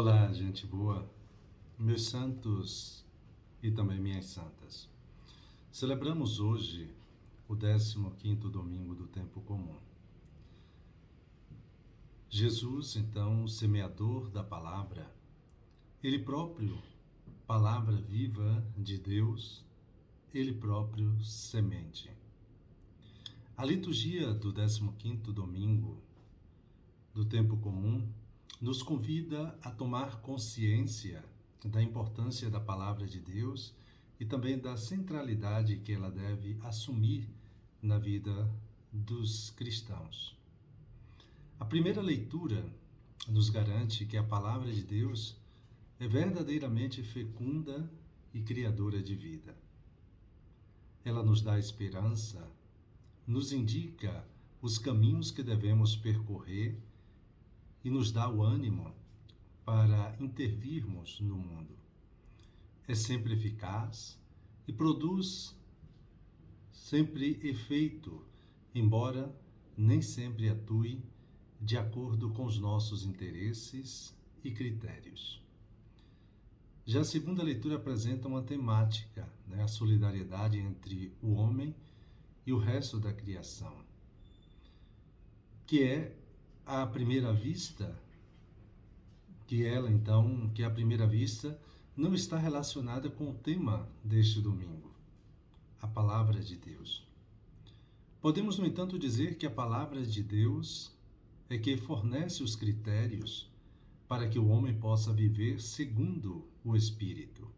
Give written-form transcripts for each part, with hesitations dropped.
Olá, gente boa, meus santos e também minhas santas. Celebramos hoje o 15º domingo do tempo comum. Jesus, então, semeador da palavra, ele próprio, palavra viva de Deus, ele próprio semente. A liturgia do 15º domingo do tempo comum nos convida a tomar consciência da importância da palavra de Deus e também da centralidade que ela deve assumir na vida dos cristãos. A primeira leitura nos garante que a palavra de Deus é verdadeiramente fecunda e criadora de vida. Ela nos dá esperança, nos indica os caminhos que devemos percorrer e nos dá o ânimo para intervirmos no mundo. É sempre eficaz e produz sempre efeito, embora nem sempre atue de acordo com os nossos interesses e critérios. Já a segunda leitura apresenta uma temática, a solidariedade entre o homem e o resto da criação, que é à primeira vista, que à primeira vista não está relacionada com o tema deste domingo, a palavra de Deus. Podemos, no entanto, dizer que a palavra de Deus é que fornece os critérios para que o homem possa viver segundo o Espírito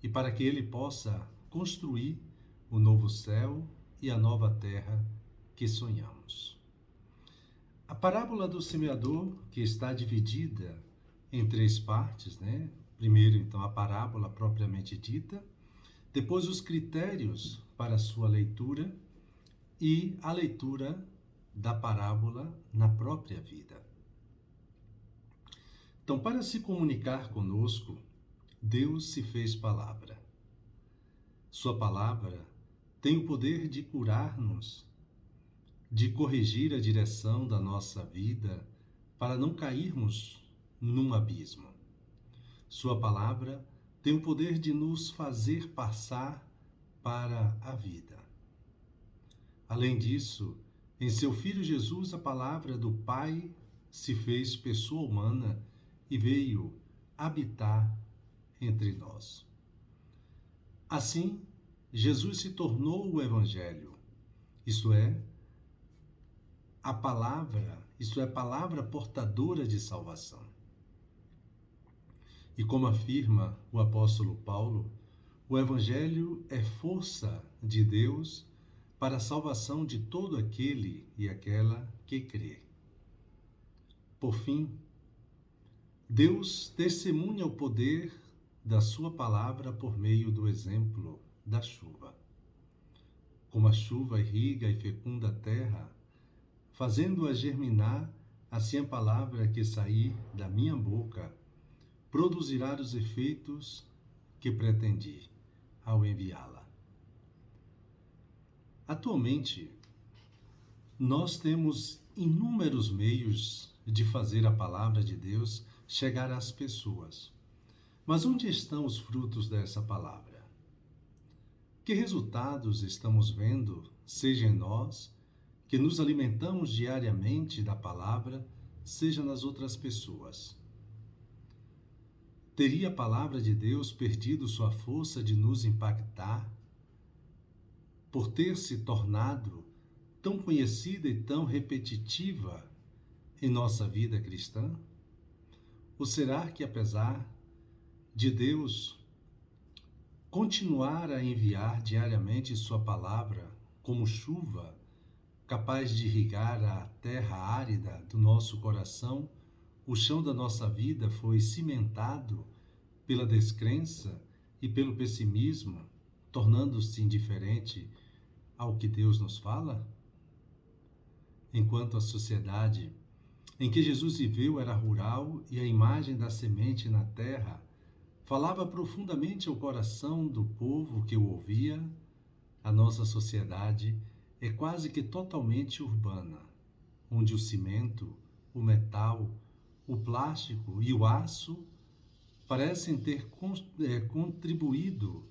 e para que ele possa construir o novo céu e a nova terra que sonhamos. A parábola do semeador, que está dividida em 3 partes, Primeiro, então, a parábola propriamente dita, depois os critérios para a sua leitura e a leitura da parábola na própria vida. Então, para se comunicar conosco, Deus se fez palavra. Sua palavra tem o poder de curar-nos, de corrigir a direção da nossa vida para não cairmos num abismo. Sua palavra tem o poder de nos fazer passar para a vida. Além disso, em seu Filho Jesus, a palavra do Pai se fez pessoa humana e veio habitar entre nós. Assim, Jesus se tornou o Evangelho, isto é, palavra portadora de salvação. E como afirma o apóstolo Paulo, o Evangelho é força de Deus para a salvação de todo aquele e aquela que crê. Por fim, Deus testemunha o poder da sua palavra por meio do exemplo da chuva. Como a chuva irriga e fecunda a terra, fazendo-a germinar, assim a palavra que sair da minha boca produzirá os efeitos que pretendi ao enviá-la. Atualmente, nós temos inúmeros meios de fazer a palavra de Deus chegar às pessoas. Mas onde estão os frutos dessa palavra? Que resultados estamos vendo, seja em nós, que nos alimentamos diariamente da palavra, seja nas outras pessoas? Teria a palavra de Deus perdido sua força de nos impactar por ter se tornado tão conhecida e tão repetitiva em nossa vida cristã? Ou será que, apesar de Deus continuar a enviar diariamente sua palavra como chuva, capaz de irrigar a terra árida do nosso coração, o chão da nossa vida foi cimentado pela descrença e pelo pessimismo, tornando-se indiferente ao que Deus nos fala? Enquanto a sociedade em que Jesus viveu era rural e a imagem da semente na terra falava profundamente ao coração do povo que o ouvia, a nossa sociedade é quase que totalmente urbana, onde o cimento, o metal, o plástico e o aço parecem ter contribuído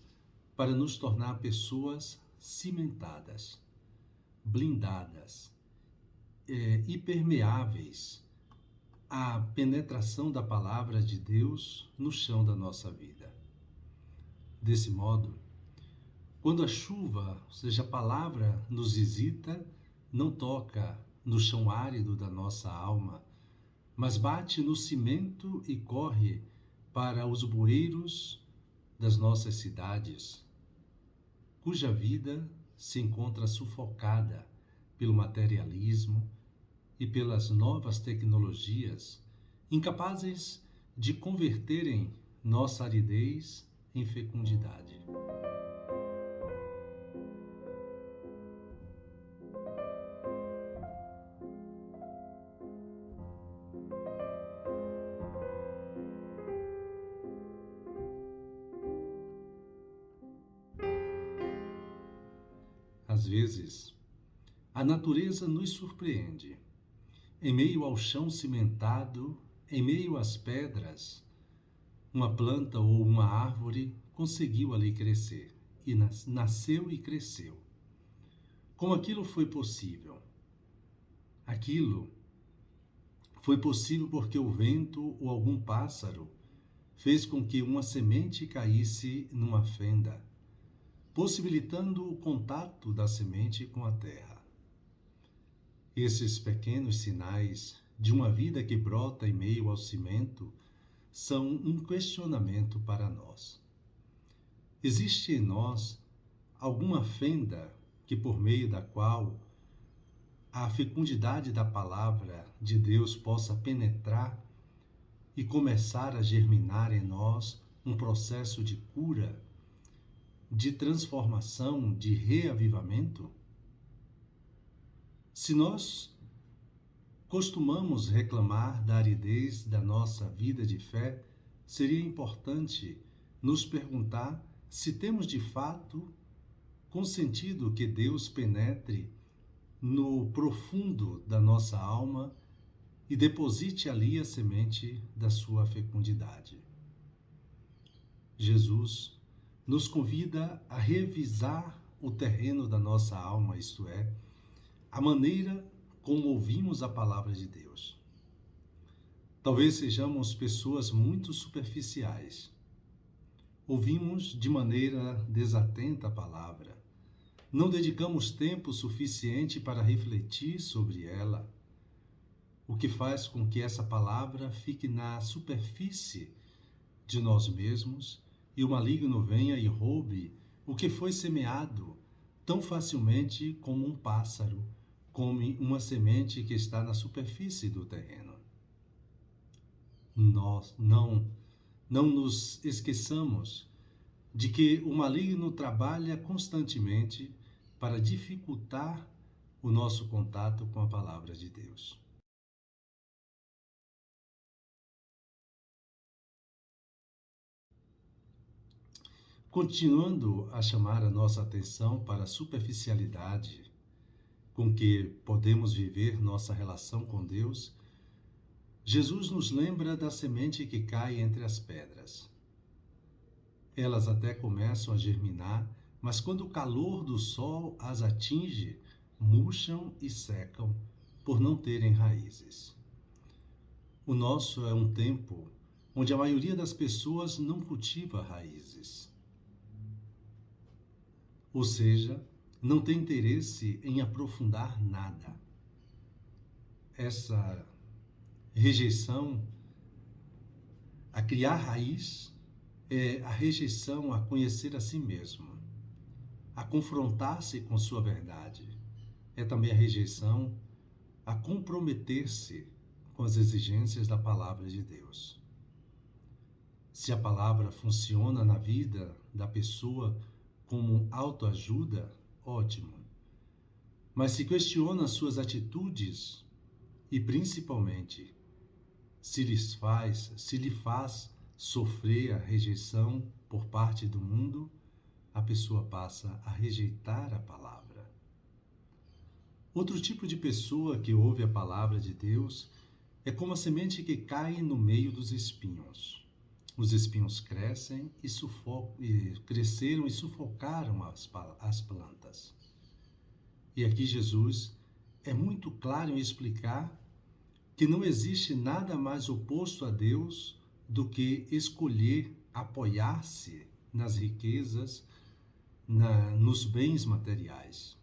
para nos tornar pessoas cimentadas, blindadas, impermeáveis à penetração da palavra de Deus no chão da nossa vida. Desse modo, quando a chuva, ou seja, a palavra, nos visita, não toca no chão árido da nossa alma, mas bate no cimento e corre para os bueiros das nossas cidades, cuja vida se encontra sufocada pelo materialismo e pelas novas tecnologias, incapazes de converterem nossa aridez em fecundidade. Às vezes, a natureza nos surpreende. Em meio ao chão cimentado, em meio às pedras, uma planta ou uma árvore conseguiu ali crescer, e nasceu e cresceu. Como aquilo foi possível? Aquilo foi possível porque o vento ou algum pássaro fez com que uma semente caísse numa fenda, possibilitando o contato da semente com a terra. Esses pequenos sinais de uma vida que brota em meio ao cimento são um questionamento para nós. Existe em nós alguma fenda que, por meio da qual a fecundidade da palavra de Deus possa penetrar e começar a germinar em nós um processo de cura, de transformação, de reavivamento? Se nós costumamos reclamar da aridez da nossa vida de fé, seria importante nos perguntar se temos de fato consentido que Deus penetre no profundo da nossa alma e deposite ali a semente da sua fecundidade. Jesus nos convida a revisar o terreno da nossa alma, isto é, a maneira como ouvimos a palavra de Deus. Talvez sejamos pessoas muito superficiais. Ouvimos de maneira desatenta a palavra. Não dedicamos tempo suficiente para refletir sobre ela, o que faz com que essa palavra fique na superfície de nós mesmos e o maligno venha e roube o que foi semeado tão facilmente como um pássaro come uma semente que está na superfície do terreno. Nós não nos esqueçamos de que o maligno trabalha constantemente para dificultar o nosso contato com a palavra de Deus. Continuando a chamar a nossa atenção para a superficialidade com que podemos viver nossa relação com Deus, Jesus nos lembra da semente que cai entre as pedras. Elas até começam a germinar, mas quando o calor do sol as atinge, murcham e secam por não terem raízes. O nosso é um tempo onde a maioria das pessoas não cultiva raízes. Ou seja, não tem interesse em aprofundar nada. Essa rejeição a criar raiz é a rejeição a conhecer a si mesmo, a confrontar-se com sua verdade. É também a rejeição a comprometer-se com as exigências da palavra de Deus. Se a palavra funciona na vida da pessoa como autoajuda, ótimo. Mas se questiona suas atitudes e, principalmente, se lhe faz sofrer a rejeição por parte do mundo, a pessoa passa a rejeitar a palavra. Outro tipo de pessoa que ouve a palavra de Deus É como a semente que cai no meio dos espinhos. Os espinhos crescem cresceram e sufocaram as plantas. E aqui Jesus é muito claro em explicar que não existe nada mais oposto a Deus do que escolher apoiar-se nas riquezas, nos bens materiais.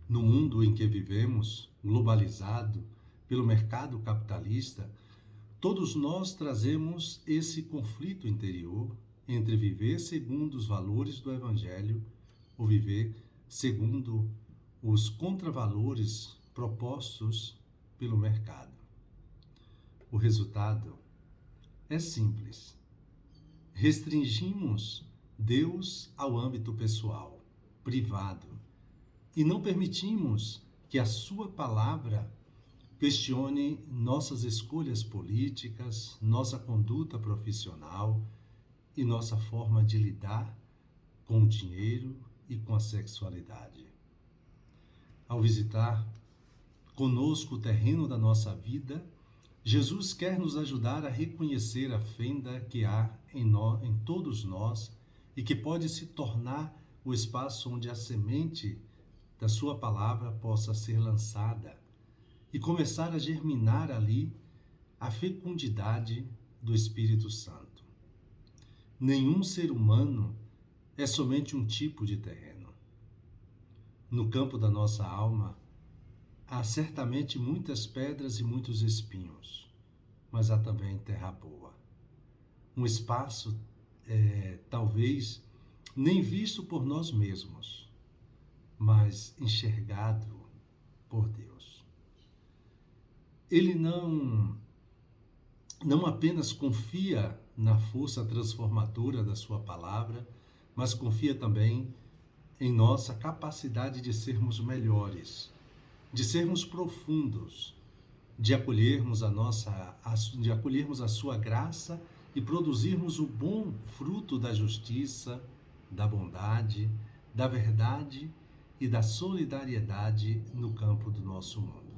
No mundo em que vivemos, globalizado pelo mercado capitalista, todos nós trazemos esse conflito interior entre viver segundo os valores do Evangelho ou viver segundo os contravalores propostos pelo mercado. O resultado é simples. Restringimos Deus ao âmbito pessoal, privado, e não permitimos que a sua palavra questione nossas escolhas políticas, nossa conduta profissional e nossa forma de lidar com o dinheiro e com a sexualidade. Ao visitar conosco o terreno da nossa vida, Jesus quer nos ajudar a reconhecer a fenda que há em todos nós e que pode se tornar o espaço onde a semente da sua palavra possa ser lançada e começar a germinar ali a fecundidade do Espírito Santo. Nenhum ser humano é somente um tipo de terreno. No campo da nossa alma, há certamente muitas pedras e muitos espinhos, mas há também terra boa. Um espaço, talvez, nem visto por nós mesmos, mas enxergado por Deus. Ele não apenas confia na força transformadora da sua palavra, mas confia também em nossa capacidade de sermos melhores, de sermos profundos, de acolhermos a sua graça e produzirmos o bom fruto da justiça, da bondade, da verdade e da solidariedade no campo do nosso mundo.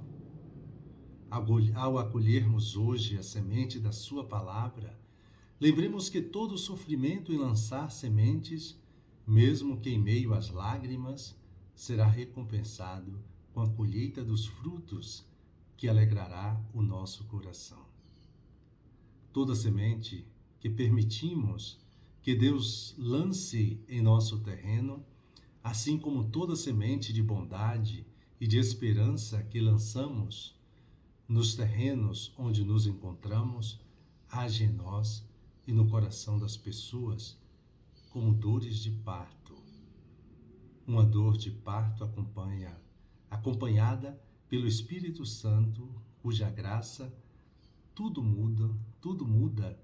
Ao acolhermos hoje a semente da sua palavra, lembremos que todo sofrimento em lançar sementes, mesmo que em meio às lágrimas, será recompensado com a colheita dos frutos que alegrará o nosso coração. Toda semente que permitimos que Deus lance em nosso terreno, assim como toda semente de bondade e de esperança que lançamos nos terrenos onde nos encontramos, age em nós e no coração das pessoas como dores de parto. Uma dor de parto acompanhada pelo Espírito Santo, cuja graça tudo muda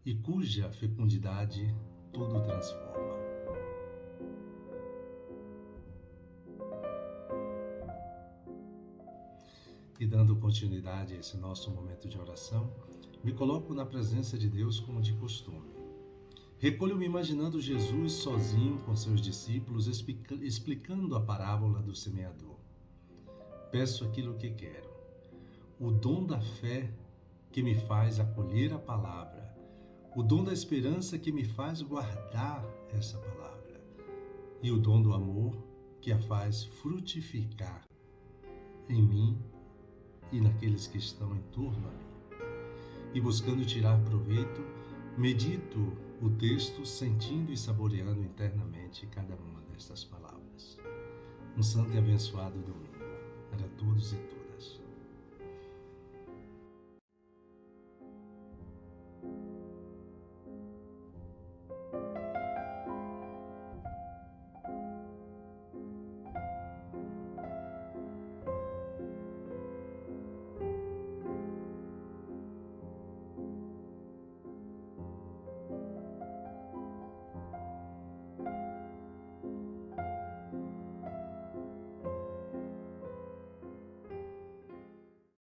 e cuja fecundidade tudo transforma. E dando continuidade a esse nosso momento de oração, me coloco na presença de Deus como de costume. Recolho-me imaginando Jesus sozinho com seus discípulos, explicando a parábola do semeador. Peço aquilo que quero, o dom da fé que me faz acolher a palavra, o dom da esperança que me faz guardar essa palavra e o dom do amor que a faz frutificar em mim e naqueles que estão em torno a mim. E buscando tirar proveito, medito o texto, sentindo e saboreando internamente cada uma destas palavras. Um santo e abençoado domingo para todos e todas.